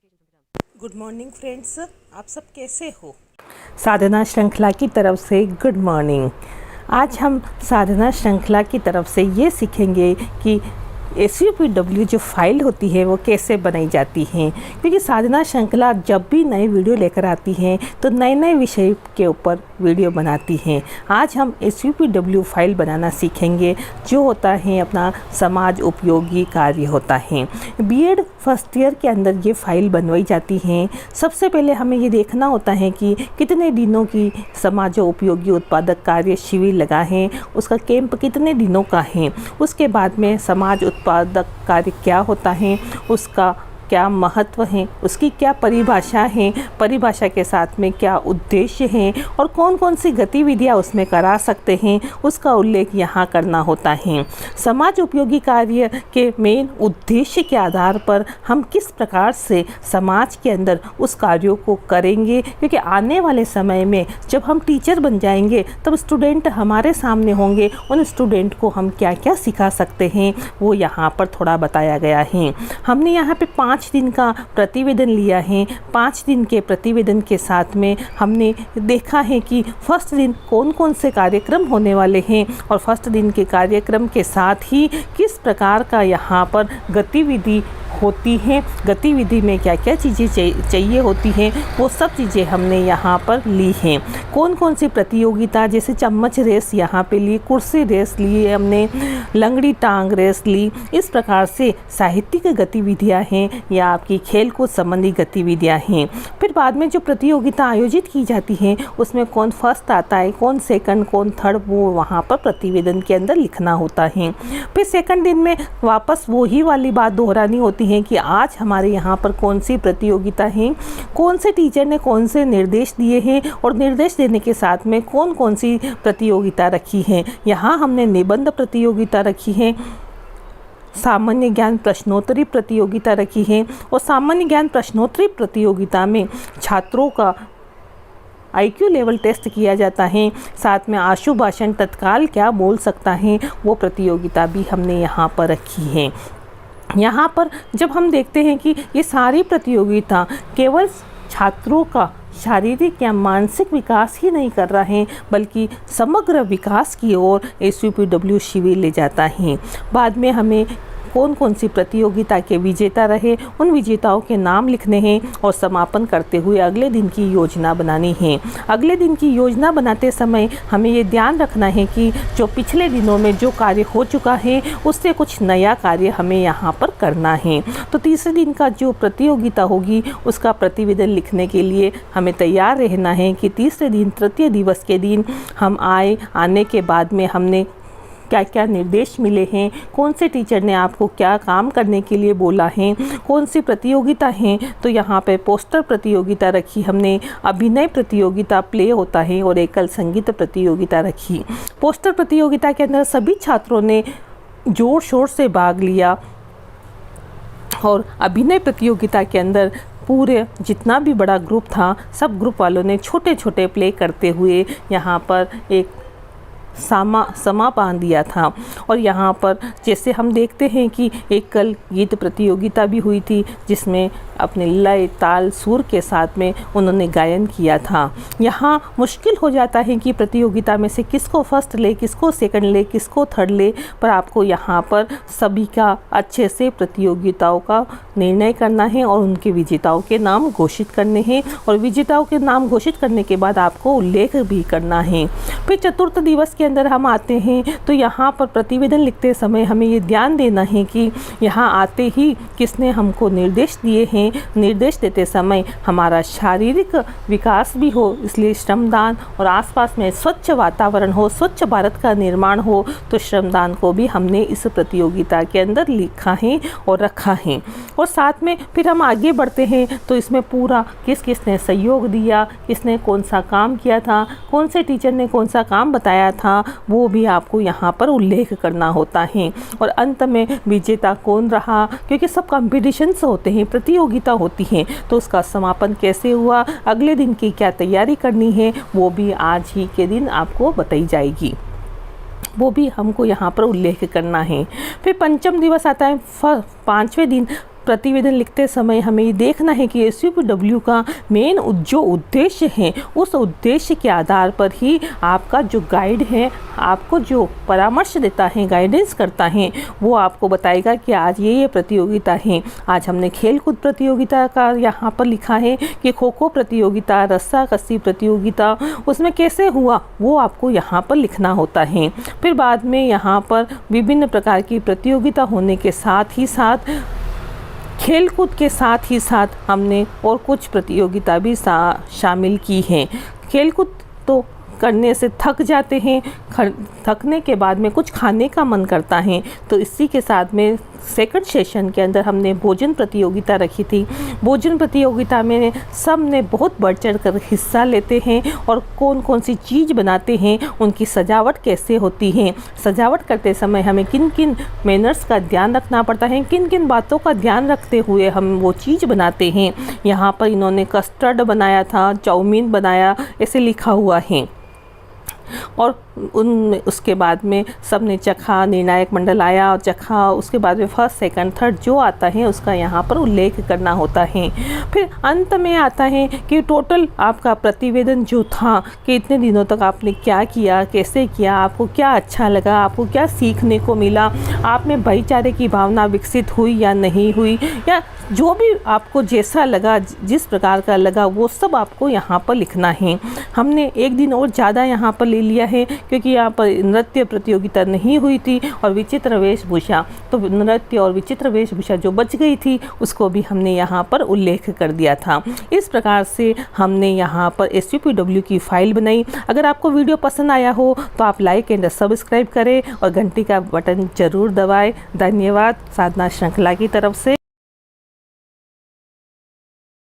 Good morning friends, आप सब कैसे हो। साधना श्रृंखला की तरफ से गुड मॉर्निंग। आज हम साधना श्रृंखला की तरफ से ये सीखेंगे कि SUPW जो फाइल होती है वो कैसे बनाई जाती हैं, क्योंकि साधना श्रृंखला जब भी नई वीडियो लेकर आती हैं तो नए नए विषय के ऊपर वीडियो बनाती हैं। आज हम SUPW फाइल बनाना सीखेंगे जो होता है अपना समाज उपयोगी कार्य होता है। BEd फर्स्ट ईयर के अंदर ये फाइल बनवाई जाती हैं। सबसे पहले हमें ये देखना होता है कि कितने दिनों की समाज उपयोगी उत्पादक कार्य शिविर लगा है, उसका कैंप कितने दिनों का है। उसके बाद में समाज उत्पादक कार्य क्या होता है, उसका क्या महत्व है, उसकी क्या परिभाषा है, परिभाषा के साथ में क्या उद्देश्य हैं और कौन कौन सी गतिविधियां उसमें करा सकते हैं, उसका उल्लेख यहाँ करना होता है। समाज उपयोगी कार्य के मेन उद्देश्य के आधार पर हम किस प्रकार से समाज के अंदर उस कार्यों को करेंगे, क्योंकि आने वाले समय में जब हम टीचर बन जाएंगे तब स्टूडेंट हमारे सामने होंगे, उन स्टूडेंट को हम क्या क्या सिखा सकते हैं वो यहाँ पर थोड़ा बताया गया है। हमने यहाँ पे 5 दिन का प्रतिवेदन लिया है। 5 दिन के प्रतिवेदन के साथ में हमने देखा है कि फर्स्ट दिन कौन कौन से कार्यक्रम होने वाले हैं और फर्स्ट दिन के कार्यक्रम के साथ ही किस प्रकार का यहाँ पर गतिविधि होती हैं, गतिविधि में क्या क्या चीज़ें चाहिए होती हैं, वो सब चीज़ें हमने यहाँ पर ली हैं। कौन कौन सी प्रतियोगिता, जैसे चम्मच रेस यहाँ पे ली, कुर्सी रेस ली हमने, लंगड़ी टांग रेस ली। इस प्रकार से साहित्यिक गतिविधियाँ हैं या आपकी खेल कूद संबंधी गतिविधियाँ हैं। फिर बाद में जो प्रतियोगिता आयोजित की जाती हैं उसमें कौन फर्स्ट आता है, कौन सेकंड, कौन थर्ड, वो वहाँ पर प्रतिवेदन के अंदर लिखना होता है। फिर सेकंड दिन में वापस वही वाली बात दोहरानी होती है कि आज हमारे यहाँ पर कौन सी प्रतियोगिता है, कौन से टीचर ने कौन से निर्देश दिए हैं और निर्देश देने के साथ में कौन कौन सी प्रतियोगिता रखी है। यहाँ हमने निबंध प्रतियोगिता रखी है, सामान्य ज्ञान प्रश्नोत्तरी प्रतियोगिता रखी है और सामान्य ज्ञान प्रश्नोत्तरी प्रतियोगिता में छात्रों का IQ लेवल टेस्ट किया जाता है। साथ में आशु भाषण तत्काल क्या बोल सकता है वो प्रतियोगिता भी हमने यहाँ पर रखी है। यहाँ पर जब हम देखते हैं कि ये सारी प्रतियोगिता केवल छात्रों का शारीरिक या मानसिक विकास ही नहीं कर रहा है बल्कि समग्र विकास की ओर SUPW शिविर ले जाता है। बाद में हमें कौन कौन सी प्रतियोगिता के विजेता रहे उन विजेताओं के नाम लिखने हैं और समापन करते हुए अगले दिन की योजना बनानी है। अगले दिन की योजना बनाते समय हमें ये ध्यान रखना है कि जो पिछले दिनों में जो कार्य हो चुका है उससे कुछ नया कार्य हमें यहाँ पर करना है। तो तीसरे दिन का जो प्रतियोगिता होगी उसका प्रतिवेदन लिखने के लिए हमें तैयार रहना है कि तीसरे दिन तृतीय दिवस के दिन हम आने के बाद में हमने क्या क्या निर्देश मिले हैं, कौन से टीचर ने आपको क्या काम करने के लिए बोला है, कौन सी प्रतियोगिता हैं। तो यहाँ पे पोस्टर प्रतियोगिता रखी हमने, अभिनय प्रतियोगिता प्ले होता है और एकल संगीत प्रतियोगिता रखी। पोस्टर प्रतियोगिता के अंदर सभी छात्रों ने जोर शोर से भाग लिया और अभिनय प्रतियोगिता के अंदर पूरे जितना भी बड़ा ग्रुप था सब ग्रुप वालों ने छोटे छोटे प्ले करते हुए यहाँ पर एक समा बांध दिया था। और यहाँ पर जैसे हम देखते हैं कि एक कल गीत प्रतियोगिता भी हुई थी जिसमें अपने लय ताल सुर के साथ में उन्होंने गायन किया था। यहाँ मुश्किल हो जाता है कि प्रतियोगिता में से किसको फर्स्ट ले, किसको सेकंड ले, किसको थर्ड ले, पर आपको यहाँ पर सभी का अच्छे से प्रतियोगिताओं का निर्णय करना है और उनके विजेताओं के नाम घोषित करने हैं और विजेताओं के नाम घोषित करने के बाद आपको उल्लेख भी करना है। फिर चतुर्थ दिवस के अंदर हम आते हैं तो यहाँ पर प्रतिवेदन लिखते समय हमें ये ध्यान देना है कि यहाँ आते ही किसने हमको निर्देश दिए हैं। निर्देश देते समय हमारा शारीरिक विकास भी हो, इसलिए श्रमदान और आसपास में स्वच्छ वातावरण हो, स्वच्छ भारत का निर्माण हो, तो श्रमदान को भी हमने इस प्रतियोगिता के अंदर लिखा है और रखा है। और साथ में फिर हम आगे बढ़ते हैं तो इसमें पूरा किसने सहयोग दिया, किसने कौन सा काम किया था, कौन से टीचर ने कौन सा काम बताया था, वो भी आपको यहाँ पर उल्लेख करना होता है। और अंत में विजेता कौन रहा, क्योंकि सब कॉम्पिटिशन्स होते हैं, प्रतियोगिता होती हैं, तो उसका समापन कैसे हुआ, अगले दिन की क्या तैयारी करनी है, वो भी आज ही के दिन आपको बताई जाएगी, वो भी हमको यहाँ पर उल्लेख करना है। फिर पंचम दिवस आता है, 5वें दिन प्रतिवेदन लिखते समय हमें ये देखना है कि SUPW का मेन जो उद्देश्य है, उस उद्देश्य के आधार पर ही आपका जो गाइड है, आपको जो परामर्श देता है, गाइडेंस करता है, वो आपको बताएगा कि आज ये प्रतियोगिता है। आज हमने खेल कूद प्रतियोगिता का यहाँ पर लिखा है कि खो खो प्रतियोगिता, रस्सा कस्सी प्रतियोगिता, उसमें कैसे हुआ वो आपको यहाँ पर लिखना होता है। फिर बाद में यहाँ पर विभिन्न प्रकार की प्रतियोगिता होने के साथ ही साथ, खेल कूद के साथ ही साथ हमने और कुछ प्रतियोगिता भी शामिल की हैं। खेल कूद तो करने से थक जाते हैं, थकने के बाद में कुछ खाने का मन करता है, तो इसी के साथ में सेकंड सेशन के अंदर हमने भोजन प्रतियोगिता रखी थी। भोजन प्रतियोगिता में सब ने बहुत बढ़ चढ़ कर हिस्सा लेते हैं और कौन कौन सी चीज़ बनाते हैं, उनकी सजावट कैसे होती है, सजावट करते समय हमें किन किन मैनर्स का ध्यान रखना पड़ता है, किन किन बातों का ध्यान रखते हुए हम वो चीज़ बनाते हैं। यहाँ पर इन्होंने कस्टर्ड बनाया था, चाउमीन बनाया, ऐसे लिखा हुआ है। और उसके बाद में सब ने चखा, निर्णायक मंडल आया और चखा, उसके बाद में फर्स्ट सेकंड थर्ड जो आता है उसका यहाँ पर उल्लेख करना होता है। फिर अंत में आता है कि टोटल आपका प्रतिवेदन जो था कि इतने दिनों तक आपने क्या किया, कैसे किया, आपको क्या अच्छा लगा, आपको क्या सीखने को मिला, आप में भाईचारे की भावना विकसित हुई या नहीं हुई, या जो भी आपको जैसा लगा, जिस प्रकार का लगा, वो सब आपको यहाँ पर लिखना है। हमने एक दिन और ज़्यादा यहाँ पर ले लिया है क्योंकि यहाँ पर नृत्य प्रतियोगिता नहीं हुई थी और विचित्र वेशभूषा, तो नृत्य और विचित्र वेशभूषा जो बच गई थी उसको भी हमने यहाँ पर उल्लेख कर दिया था। इस प्रकार से हमने यहाँ पर SUPW की फ़ाइल बनाई। अगर आपको वीडियो पसंद आया हो तो आप लाइक एंड सब्सक्राइब करें और घंटी का बटन ज़रूर दबाएं। धन्यवाद साधना श्रृंखला की तरफ से।